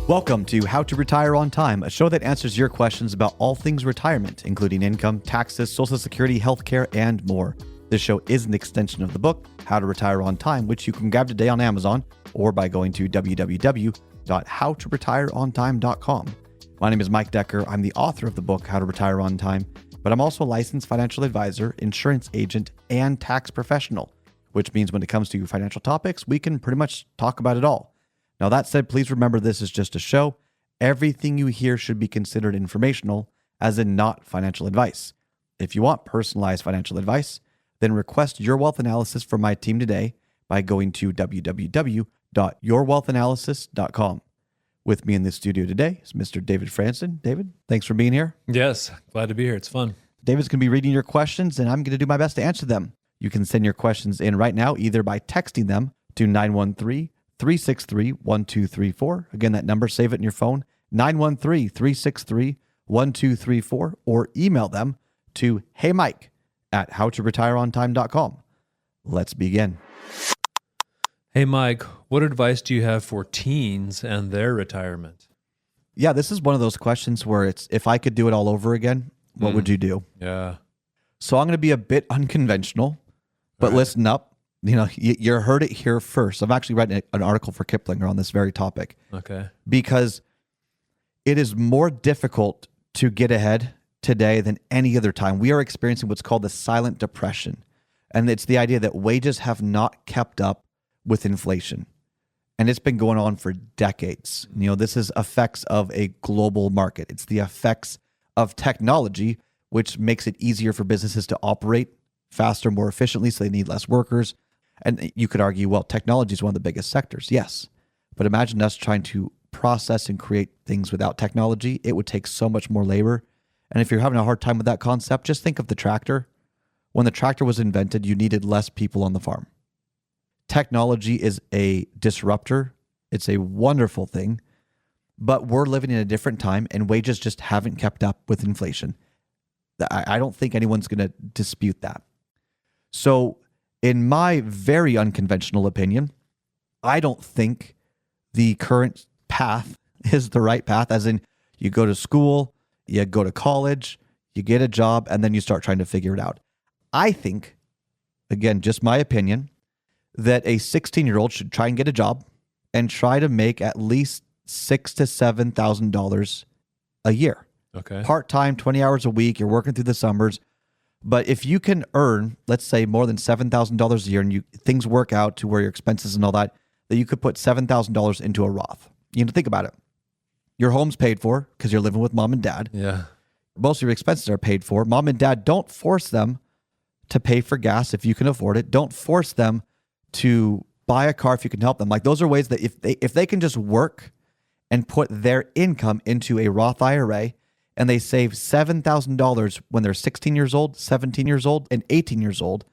Welcome to How to Retire on Time, a show that answers your questions about all things retirement, including income, taxes, Social Security, healthcare, and more. This show is an extension of the book, How to Retire on Time, which you can grab today on Amazon or by going to www.howtoretireontime.com. My name is Mike Decker. I'm the author of the book, How to Retire on Time, but I'm also a licensed financial advisor, insurance agent, and tax professional, which means when it comes to financial topics, we can pretty much talk about it all. Now, that said, please remember this is just a show. Everything you hear should be considered informational, as in not financial advice. If you want personalized financial advice, then request your wealth analysis from my team today by going to www.yourwealthanalysis.com. With me in the studio today is Mr. David Franson. David, thanks for being here. Yes, glad to be here. It's fun. David's going to be reading your questions, and I'm going to do my best to answer them. You can send your questions in right now, either by texting them to 913-363-1234. Again, that number, save it in your phone, 913-363-1234, or email them to heymike@howtoretireontime.com. Let's begin. Hey, Mike, what advice do you have for teens and their retirement? Yeah, this is one of those questions where it's, if I could do it all over again, what would you do? Yeah. So I'm going to be a bit unconventional, but listen up. You know, you heard it here first. I'm actually writing an article for Kiplinger on this very topic. Okay. Because it is more difficult to get ahead today than any other time. We are experiencing what's called the silent depression. And it's the idea that wages have not kept up with inflation. And it's been going on for decades. You know, this is effects of a global market. It's the effects of technology, which makes it easier for businesses to operate faster, more efficiently, so they need less workers. And you could argue, well, technology is one of the biggest sectors. Yes. But imagine us trying to process and create things without technology. It would take so much more labor. And if you're having a hard time with that concept, just think of the tractor. When the tractor was invented, you needed less people on the farm. Technology is a disruptor. It's a wonderful thing. But we're living in a different time, and wages just haven't kept up with inflation. I don't think anyone's going to dispute that. So, in my very unconventional opinion, I don't think the current path is the right path, as in you go to school, you go to college, you get a job, and then you start trying to figure it out. I think, again, just my opinion, that a 16-year-old should try and get a job and try to make at least $6,000 to $7,000 a year. Okay. Part-time, 20 hours a week, you're working through the summers. But if you can earn, let's say, more than $7,000 a year, and things work out to where your expenses and all that you could put $7,000 into a Roth. You know, think about it. Your home's paid for because you're living with mom and dad. Yeah. Most of your expenses are paid for. Mom and dad, don't force them to pay for gas if you can afford it. Don't force them to buy a car if you can help them. Like, those are ways that if they can just work and put their income into a Roth IRA, and they save $7,000 when they're 16 years old, 17 years old, and 18 years old,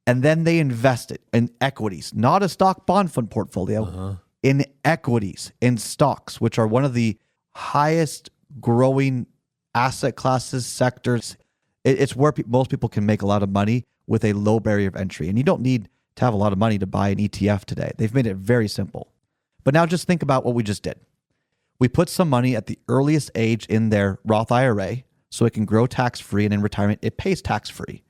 and then they invest it in equities, not a stock bond fund portfolio, in equities, in stocks, which are one of the highest growing asset classes, sectors. It's where most people can make a lot of money with a low barrier of entry. And you don't need to have a lot of money to buy an ETF today. They've made it very simple. But now just think about what we just did. We put some money at the earliest age in their Roth IRA so it can grow tax-free, and in retirement, it pays tax-free.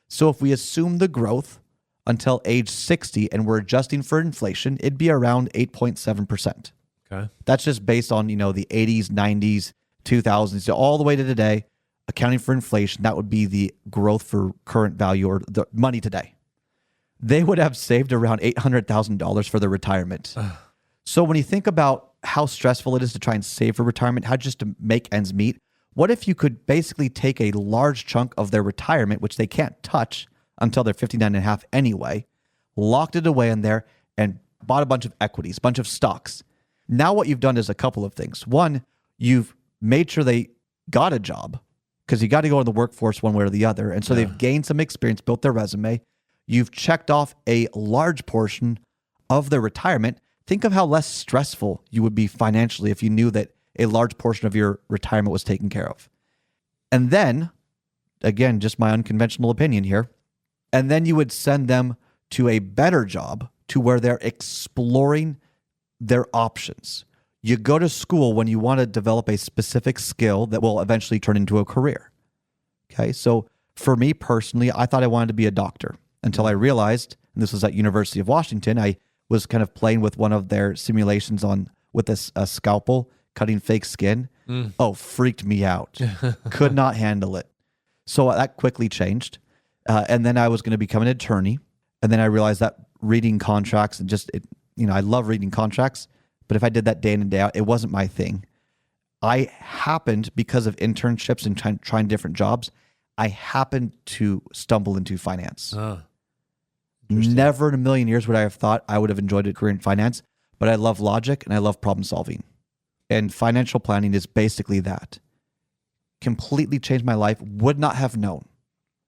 So if we assume the growth until age 60 and we're adjusting for inflation, it'd be around 8.7%. Okay. That's just based on, the 80s, 90s, 2000s, so all the way to today, accounting for inflation. That would be the growth for current value, or the money today. They would have saved around $800,000 for their retirement. So when you think about how stressful it is to try and save for retirement, how just to make ends meet, what if you could basically take a large chunk of their retirement, which they can't touch until they're 59 and a half anyway, locked it away in there, and bought a bunch of equities, a bunch of stocks. Now what you've done is a couple of things. One, you've made sure they got a job, because you got to go in the workforce one way or the other. And so they've gained some experience, built their resume. You've checked off a large portion of their retirement. Think of how less stressful you would be financially if you knew that a large portion of your retirement was taken care of. And then, again, just my unconventional opinion here, and then you would send them to a better job to where they're exploring their options. You go to school when you want to develop a specific skill that will eventually turn into a career. Okay. So for me personally, I thought I wanted to be a doctor until I realized, and this was at University of Washington, I was kind of playing with one of their simulations with a scalpel, cutting fake skin. Oh, freaked me out. Could not handle it. So that quickly changed. And then I was going to become an attorney. And then I realized that reading contracts and I love reading contracts, but if I did that day in and day out, it wasn't my thing. I happened, because of internships and trying different jobs, I happened to stumble into finance. Never in a million years would I have thought I would have enjoyed a career in finance, but I love logic and I love problem solving. And financial planning is basically that. Completely changed my life, would not have known.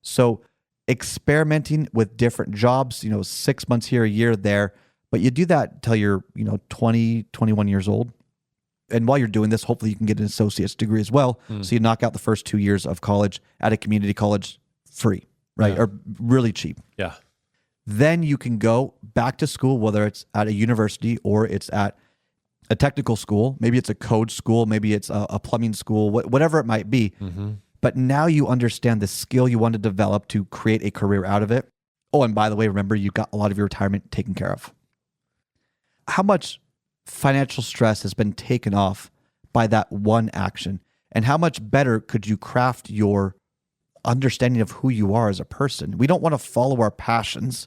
So experimenting with different jobs, 6 months here, a year there, but you do that till you're, 20, 21 years old. And while you're doing this, hopefully you can get an associate's degree as well. So you knock out the first 2 years of college at a community college free, right? Yeah. Or really cheap. Yeah. Then you can go back to school, whether it's at a university or it's at a technical school. Maybe it's a code school. Maybe it's a plumbing school, whatever it might be. But now you understand the skill you want to develop to create a career out of it. Oh, and by the way, remember, you got a lot of your retirement taken care of. How much financial stress has been taken off by that one action? And how much better could you craft your understanding of who you are as a person? We don't want to follow our passions.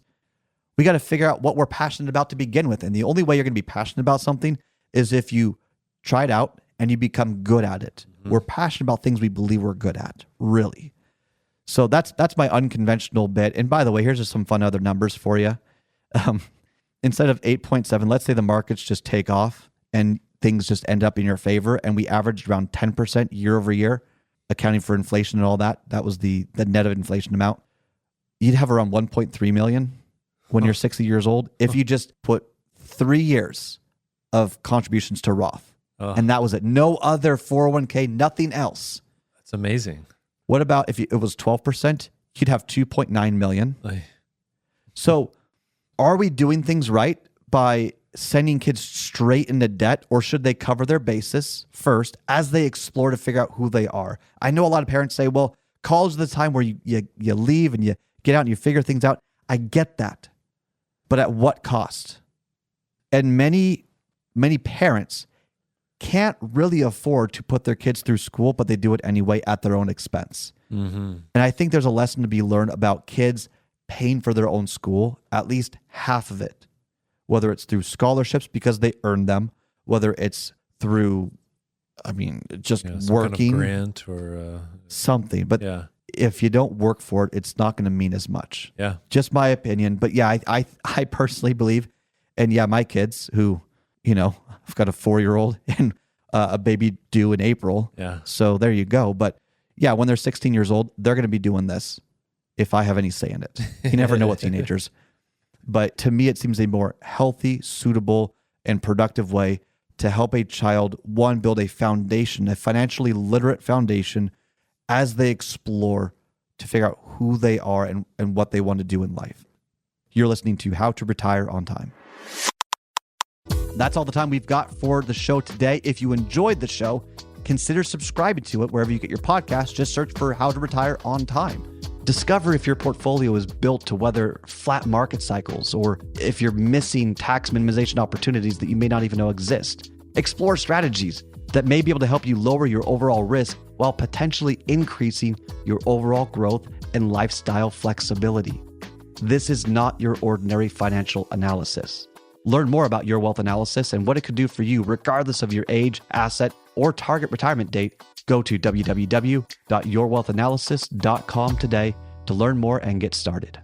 We got to figure out what we're passionate about to begin with. And the only way you're going to be passionate about something is if you try it out and you become good at it. We're passionate about things we believe we're good at, really. So that's my unconventional bit. And by the way, here's just some fun other numbers for you. Instead of 8.7, let's say the markets just take off and things just end up in your favor, and we averaged around 10% year over year, accounting for inflation and all that. That was the net of inflation amount. You'd have around 1.3 million when you're 60 years old if you just put 3 years of contributions to Roth. And that was it. No other 401k, nothing else. That's amazing. What about if it was 12%? You'd have 2.9 million. So are we doing things right by sending kids straight into debt, or should they cover their basis first as they explore to figure out who they are? I know a lot of parents say, well, college is the time where you leave and you get out and you figure things out. I get that. But at what cost? And many parents can't really afford to put their kids through school, but they do it anyway at their own expense. And I think there's a lesson to be learned about kids paying for their own school, at least half of it, whether it's through scholarships because they earned them, whether it's through, just some working, kind of grant or something. But if you don't work for it, it's not going to mean as much. Yeah. Just my opinion. But yeah, I personally believe, and yeah, my kids who, I've got a 4-year-old and a baby due in April. Yeah. So there you go. But yeah, when they're 16 years old, they're going to be doing this if I have any say in it. You never know with teenagers. But to me, it seems a more healthy, suitable, and productive way to help a child, one, build a foundation, a financially literate foundation as they explore to figure out who they are and what they want to do in life. You're listening to How to Retire on Time. That's all the time we've got for the show today. If you enjoyed the show, consider subscribing to it wherever you get your podcasts. Just search for How to Retire on Time. Discover if your portfolio is built to weather flat market cycles, or if you're missing tax minimization opportunities that you may not even know exist. Explore strategies that may be able to help you lower your overall risk while potentially increasing your overall growth and lifestyle flexibility. This is not your ordinary financial analysis. Learn more about Your Wealth Analysis and what it could do for you, regardless of your age, asset, or target retirement date. Go to www.yourwealthanalysis.com today to learn more and get started.